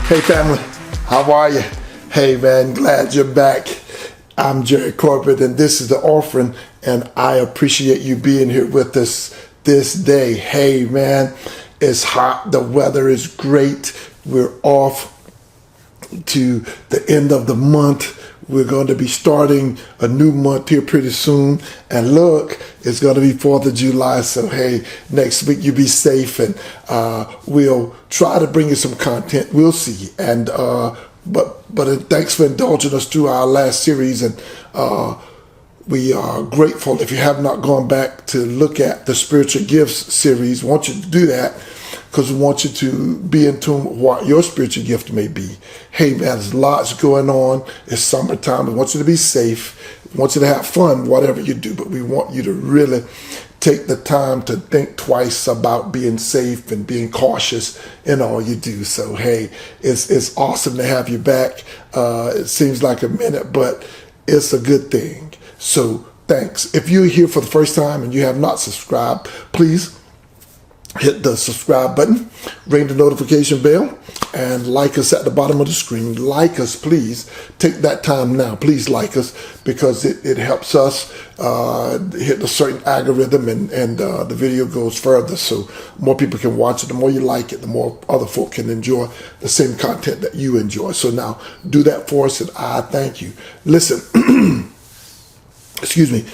Hey family, how are you? Hey man, glad you're back. I'm Jerry Corbett and this is the offering, and I appreciate you being here with us this day. Hey man, it's hot, the weather is great. We're off to the end of the month. We're going to be starting a new month here pretty soon. And look, it's going to be 4th of July. So, hey, next week you be safe, and we'll try to bring you some content. We'll see. And but thanks for indulging us through our last series. And we are grateful. If you have not gone back to look at the Spiritual Gifts series, I want you to do that, because we want you to be in tune with what your spiritual gift may be. Hey man, there's lots going on. It's summertime. We want you to be safe. We want you to have fun, whatever you do, but we want you to really take the time to think twice about being safe and being cautious in all you do. So hey, it's awesome to have you back. It seems like a minute, but it's a good thing. So thanks. If you're here for the first time and you have not subscribed, please hit the subscribe button, ring the notification bell, and like us at the bottom of the screen. Like us, please. Take that time now. Please like us, because it helps us hit a certain algorithm, and the video goes further, so more people can watch it. The more you like it, the more other folk can enjoy the same content that you enjoy. So now do that for us, and I thank you. Listen, excuse me.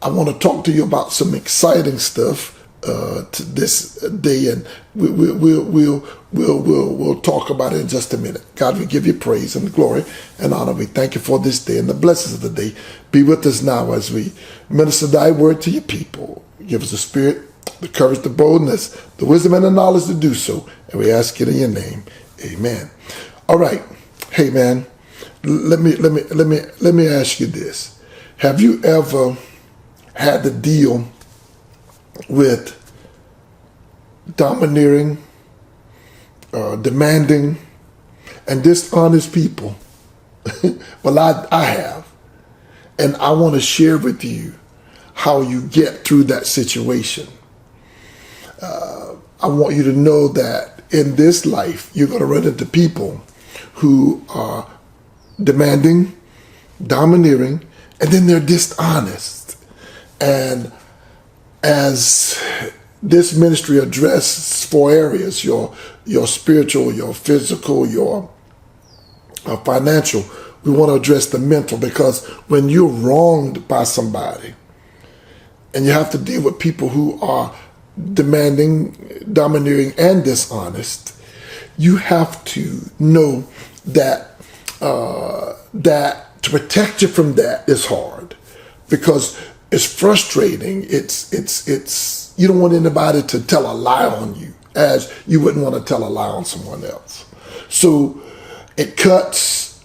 I want to talk to you about some exciting stuff to this day, and we'll talk about it in just a minute. God, we give you praise and glory and honor. We thank you for this day and the blessings of the day. Be with us now as we minister thy word to your people. Give us the spirit, the courage, the boldness, the wisdom, and the knowledge to do so. And we ask it in your name. Amen. All right. Hey man, let me ask you this. Have you ever had to deal with domineering, demanding, and dishonest people? Well, I have. And I want to share with you how you get through that situation. I want you to know that in this life, you're going to run into people who are demanding, domineering, and then they're dishonest. And as this ministry addresses 4 areas, your spiritual, your physical, your financial, we want to address the mental, because when you're wronged by somebody and you have to deal with people who are demanding, domineering, and dishonest, you have to know that that to protect you from that is hard, because it's frustrating. It's you don't want anybody to tell a lie on you, as you wouldn't want to tell a lie on someone else. So it cuts,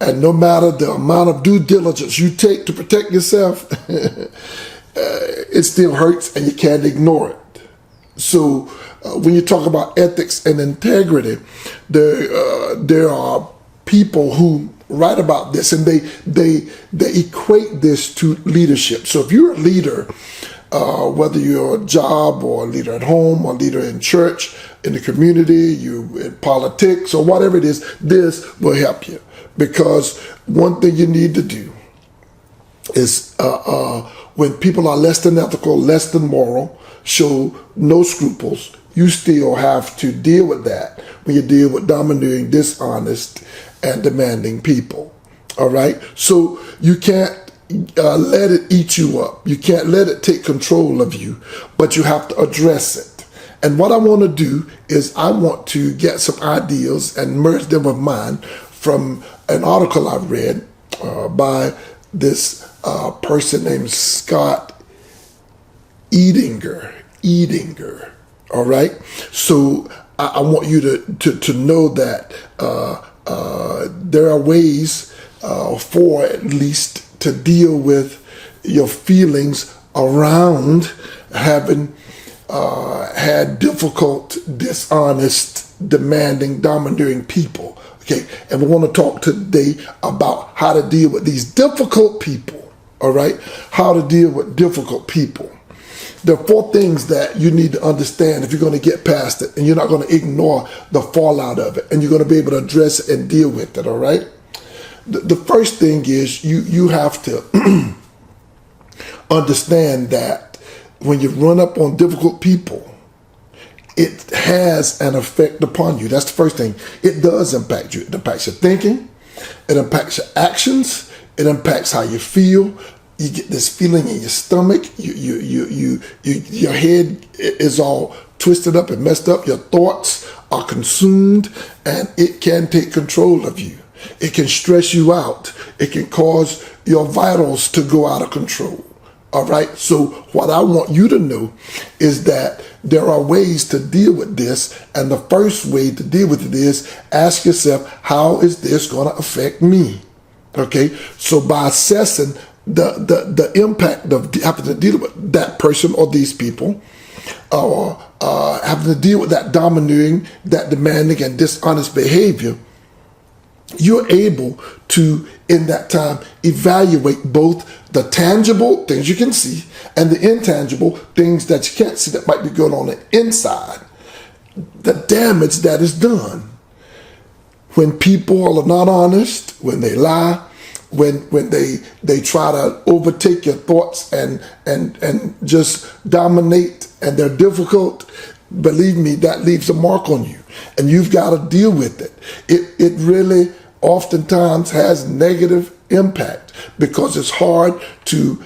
and no matter the amount of due diligence you take to protect yourself, it still hurts, and you can't ignore it. So when you talk about ethics and integrity, there are people who write about this, and they equate this to leadership. So if you're a leader, whether you're a job or a leader at home or a leader in church, in the community, you in politics or whatever it is, this will help you. Because one thing you need to do is when people are less than ethical, less than moral, show no scruples, you still have to deal with that when you deal with domineering, dishonest, and demanding people. All right? So you can't let it eat you up. You can't let it take control of you, but you have to address it. And what I want to do is I want to get some ideas and merge them with mine from an article I read by this person named Scott Edinger. All right? So I want you to know that there are ways for at least to deal with your feelings around having had difficult, dishonest, demanding, domineering people. Okay, and we want to talk today about how to deal with these difficult people. All right, how to deal with difficult people. There are four things that you need to understand if you're going to get past it, and you're not going to ignore the fallout of it, and you're going to be able to address it and deal with it, all right? The first thing is you have to understand that when you run up on difficult people, it has an effect upon you. That's the first thing. It does impact you. It impacts your thinking. It impacts your actions. It impacts how you feel. You get this feeling in your stomach. Your head is all twisted up and messed up. Your thoughts are consumed, and it can take control of you. It can stress you out. It can cause your vitals to go out of control. All right. So what I want you to know is that there are ways to deal with this. And the first way to deal with it is ask yourself, how is this going to affect me? Okay. So by assessing the impact of having to deal with that person or these people, or having to deal with that domineering, that demanding and dishonest behavior, you're able to, in that time, evaluate both the tangible things you can see and the intangible things that you can't see that might be going on the inside, the damage that is done. When people are not honest, when they lie, when they try to overtake your thoughts and just dominate, and they're difficult, believe me, that leaves a mark on you, and you've got to deal with it. It really oftentimes has negative impact because it's hard to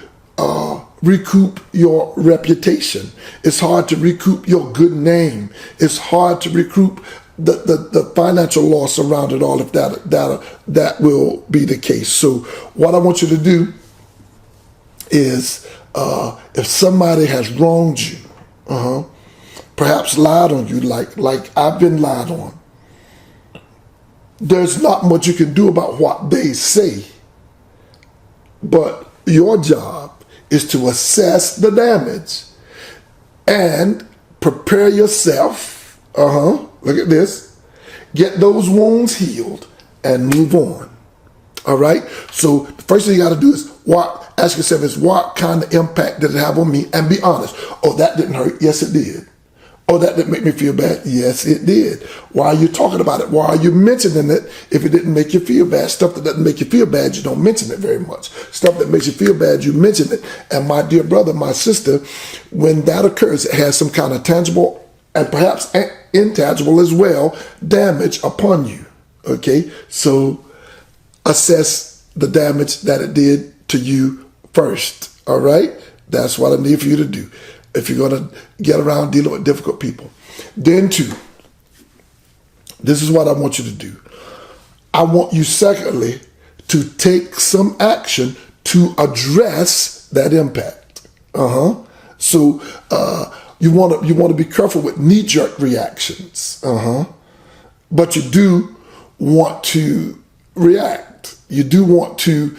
recoup your reputation. It's hard to recoup your good name. It's hard to recoup the financial loss around it all, if that will be the case. So what I want you to do is, if somebody has wronged you, perhaps lied on you like I've been lied on, there's not much you can do about what they say, but your job is to assess the damage and prepare yourself. Look at this. Get those wounds healed and move on. All right. So the first thing you got to do is ask yourself is, what kind of impact did it have on me? And be honest. Oh, that didn't hurt. Yes, it did. Oh, that didn't make me feel bad. Yes, it did. Why are you talking about it? Why are you mentioning it if it didn't make you feel bad? Stuff that doesn't make you feel bad, you don't mention it very much. Stuff that makes you feel bad, you mention it. And my dear brother, my sister, when that occurs, it has some kind of tangible and perhaps intangible as well damage upon you. Okay, so assess the damage that it did to you first. All right, that's what I need for you to do if you're going to get around dealing with difficult people. Then two, this is what I want you to do. I want you, secondly, to take some action to address that impact. So you want to be careful with knee-jerk reactions. But you do want to react. You do want to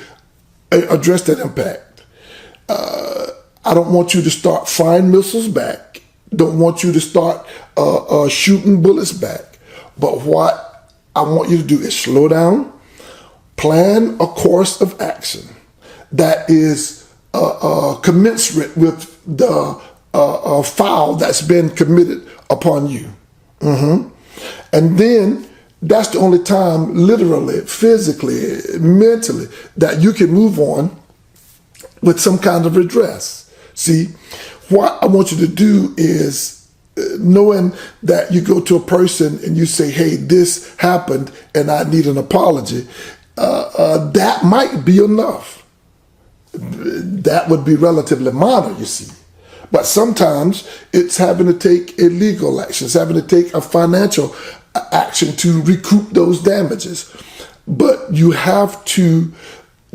address that impact. I don't want you to start firing missiles back. Don't want you to start shooting bullets back. But what I want you to do is slow down, plan a course of action that is commensurate with the foul that's been committed upon you. And then that's the only time, literally, physically, mentally, that you can move on with some kind of redress. See, what I want you to do is, knowing that you go to a person and you say, hey, this happened and I need an apology, that might be enough. That would be relatively minor, you see. But sometimes it's having to take a legal action. It's having to take a financial action to recoup those damages. But you have to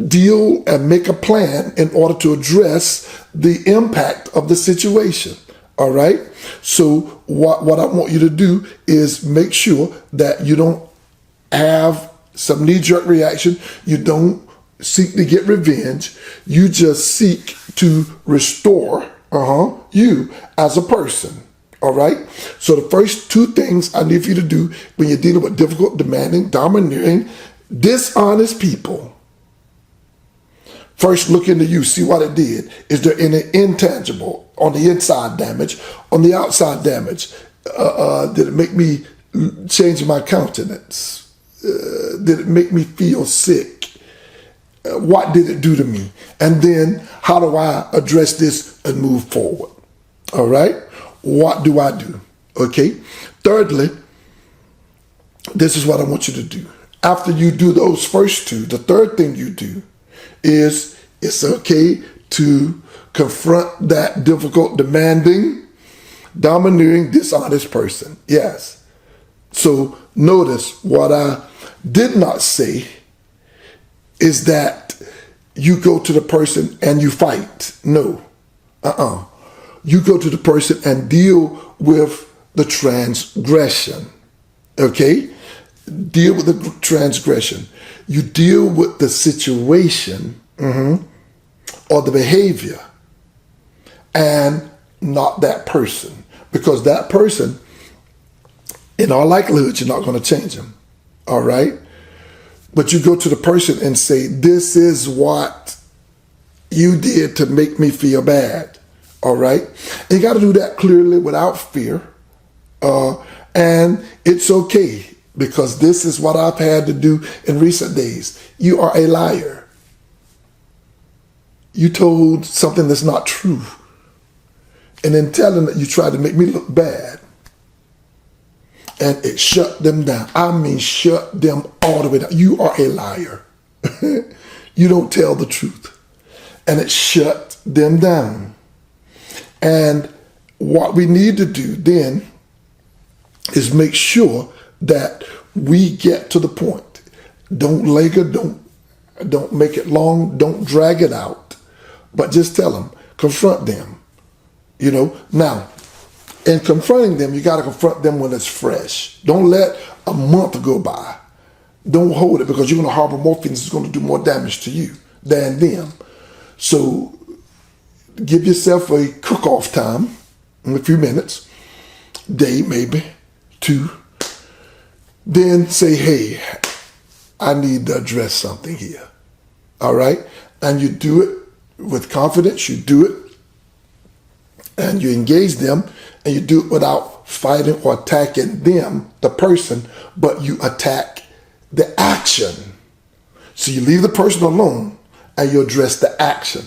deal and make a plan in order to address the impact of the situation. All right. So what I want you to do is make sure that you don't have some knee-jerk reaction. You don't seek to get revenge. You just seek to restore you as a person. All right. So the first two things I need for you to do when you're dealing with difficult, demanding, domineering, dishonest people, first look into you, see what it did. Is there any intangible on the inside damage, on the outside damage? Did it make me change my countenance? Did it make me feel sick? What did it do to me? And then how do I address this and move forward? All right? What do I do? Okay? Thirdly, this is what I want you to do. After you do those first two, the third thing you do is it's okay to confront that difficult, demanding, domineering, dishonest person. Yes. So notice what I did not say is that you go to the person and you fight. No. You go to the person and deal with the transgression. Okay? Deal with the transgression. You deal with the situation or the behavior and not that person. Because that person, in all likelihood, you're not going to change him. All right? But you go to the person and say, this is what you did to make me feel bad. All right? And you got to do that clearly without fear. And it's okay, because this is what I've had to do in recent days. You are a liar. You told something that's not true. And in telling it, you tried to make me look bad. And it shut them down. I mean, shut them all the way down. You are a liar. You don't tell the truth. And it shut them down. And what we need to do then is make sure that we get to the point. Don't linger, don't make it long, don't drag it out. But just tell them, confront them. You know, now, in confronting them, you got to confront them when it's fresh. Don't let a month go by. Don't hold it, because you're going to harbor more feelings. It's going to do more damage to you than them. So give yourself a cook-off time in a few minutes, day maybe, 2. Then say, hey, I need to address something here. All right? And you do it with confidence. You do it. And you engage them, and you do it without fighting or attacking them, the person, but you attack the action. So you leave the person alone and you address the action.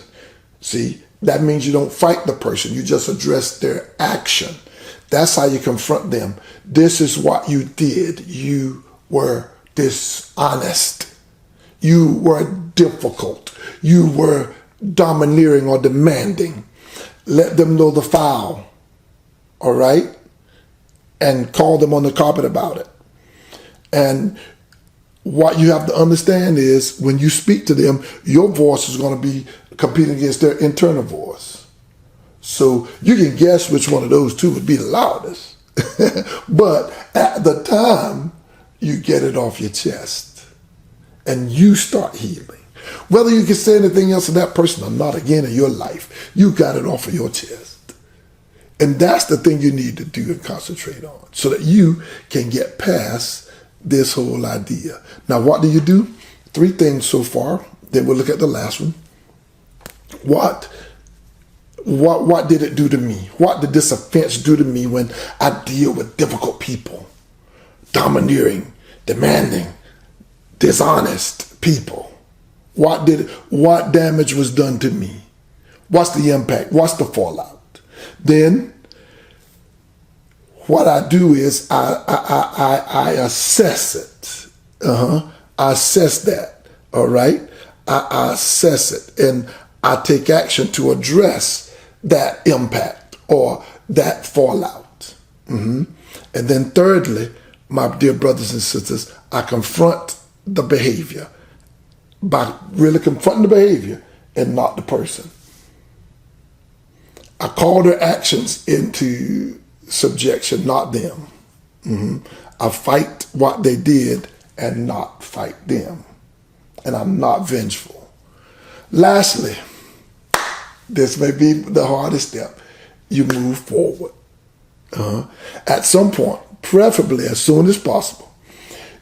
See, that means you don't fight the person. You just address their action. That's how you confront them. This is what you did. You were dishonest. You were difficult. You were domineering or demanding. Let them know the foul, all right? And call them on the carpet about it. And what you have to understand is when you speak to them, your voice is going to be competing against their internal voice. So you can guess which one of those two would be the loudest. But at the time, you get it off your chest and you start healing. Whether you can say anything else to that person or not again in your life, you got it off of your chest. And that's the thing you need to do and concentrate on so that you can get past this whole idea. Now, what do? 3 things so far. Then we'll look at the last one. What did it do to me? What did this offense do to me when I deal with difficult people? Domineering, demanding, dishonest people. What damage was done to me? What's the impact? What's the fallout? Then what I do is I assess it. I assess that. All right? I assess it and I take action to address that impact or that fallout. And then thirdly, my dear brothers and sisters, I confront the behavior by really confronting the behavior and not the person. I call their actions into subjection, not them. I fight what they did and not fight them. And I'm not vengeful. Lastly, this may be the hardest step. You move forward. At some point, preferably as soon as possible,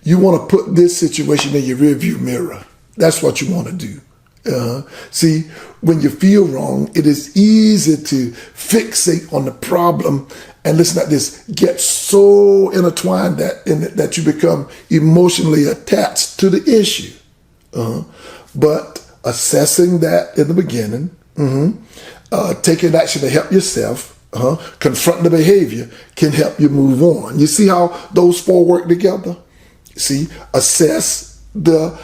you want to put this situation in your rearview mirror. That's what you want to do. See, when you feel wrong, it is easy to fixate on the problem and listen at this, get so intertwined that you become emotionally attached to the issue. But assessing that in the beginning, taking action to help yourself, confronting the behavior can help you move on. You see how those four work together? See, assess the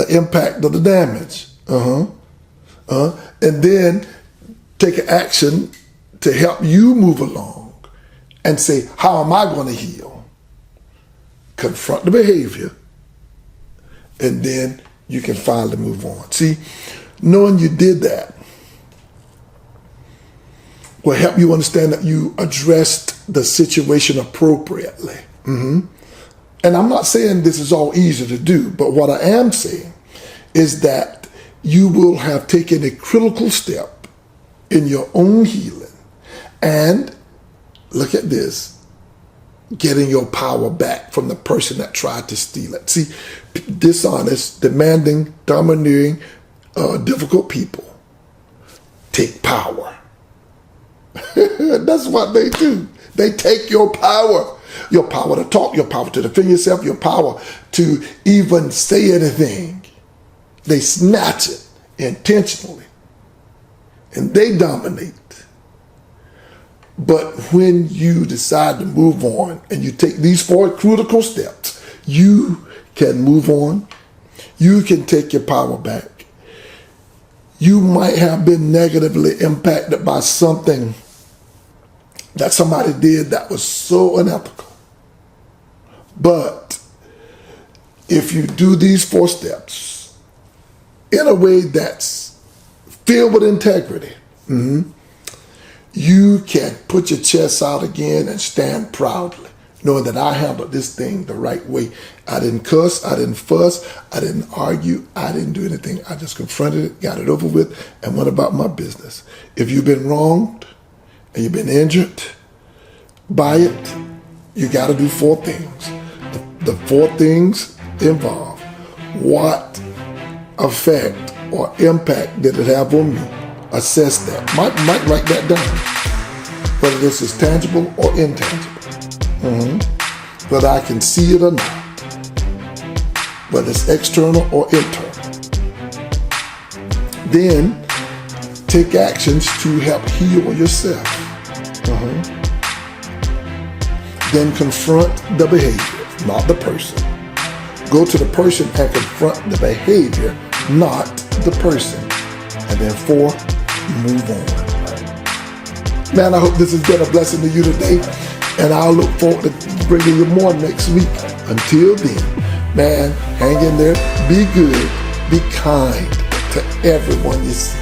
impact of the damage, and then take action to help you move along and say, how am I going to heal? Confront the behavior, and then you can finally move on. See, knowing you did that will help you understand that you addressed the situation appropriately. And I'm not saying this is all easy to do, but what I am saying is that you will have taken a critical step in your own healing and, look at this, getting your power back from the person that tried to steal it. See, dishonest, demanding, domineering, difficult people take power. That's what they do. They take your power to talk, your power to defend yourself, your power to even say anything. They snatch it intentionally and they dominate. But when you decide to move on and you take these four critical steps, you can move on. You can take your power back. You might have been negatively impacted by something that somebody did that was so unethical. But if you do these four steps in a way that's filled with integrity, you can put your chest out again and stand proudly, knowing that I handled this thing the right way. I didn't cuss, I didn't fuss, I didn't argue, I didn't do anything. I just confronted it, got it over with, and went about my business. If you've been wronged and you've been injured by it, you got to do four things. The four things involve: what effect or impact did it have on me? Assess that. Might write that down. Whether this is tangible or intangible. Whether I can see it or not. Whether it's external or internal. Then take actions to help heal yourself. Then confront the behavior, not the person. Go to the person and confront the behavior, not the person. And then four, move on. Man, I hope this has been a blessing to you today. And I'll look forward to bringing you more next week. Until then, man, hang in there. Be good. Be kind to everyone you see.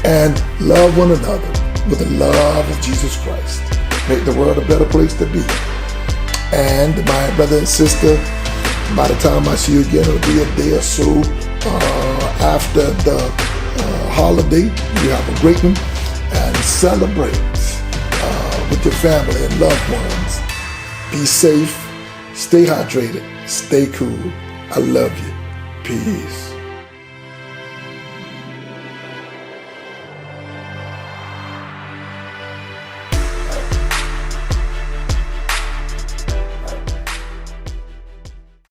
And love one another with the love of Jesus Christ. Make the world a better place to be. And my brother and sister, by the time I see you again, it'll be a day or so after the holiday. You have a great one and celebrate with your family and loved ones. Be safe, stay hydrated, stay cool. I love you. Peace.